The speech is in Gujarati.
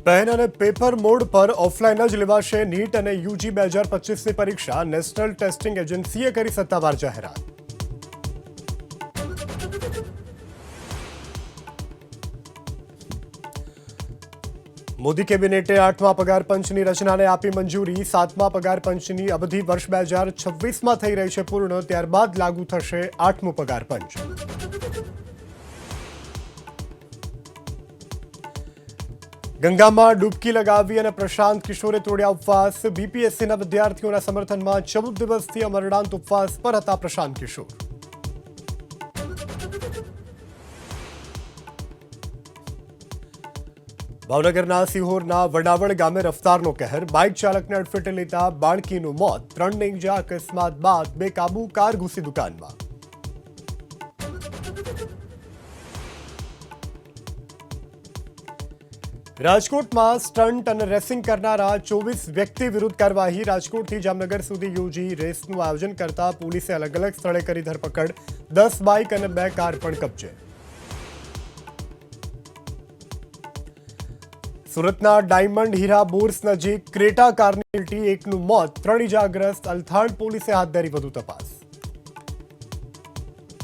પેન અને પેપર મોડ પર ઓફલાઈન જ લેવાશે નીટ અને યુજી 2025ની પરીક્ષા. નેશનલ ટેસ્ટિંગ એજન્સીએ કરી સત્તાવાર જાહેરાત. મોદી કેબિનેટે 8મા પગાર પંચની રચનાને આપી મંજૂરી. 7મા પગાર પંચની અવધિ વર્ષ 2026માં થઈ રહી છે પૂર્ણ. ત્યારબાદ લાગુ થશે 8મું પગાર પંચ. ગંગામાં ડૂબકી લગાવી અને પ્રશાંત કિશોરે તોડ્યા ઉપવાસ. બીપીએસસીના વિદ્યાર્થીઓના સમર્થનમાં 14 દિવસથી અમરણાંત ઉપવાસ પર હતા પ્રશાંત કિશોર. ભાવનગરના સિહોરના વડાવડ ગામે રફતારનો કહેર. બાઇક ચાલકને અડફેટે લેતા બાળકીનું મોત. 3ને ઇજા. અકસ્માત બાદ બેકાબુ કાર ઘૂસી દુકાનમાં. રાજકોટમાં સ્ટન્ટ અને રેસિંગ કરનારા 24 વ્યક્તિ વિરુદ્ધ કાર્યવાહી. રાજકોટથી જામનગર સુધી યોજી રેસનું આયોજન કરતા પોલીસે અલગ અલગ સ્થળે કરી ધરપકડ. 10 બાઇક અને 2 કાર પણ કબજે. સુરતના ડાયમંડ હીરા બોર્સ નજીક ક્રેટા કારની ઉલટી. 1નું મોત. 3 ઇજાગ્રસ્ત. અલથાણ પોલીસે હાથ ધરી વધુ તપાસ.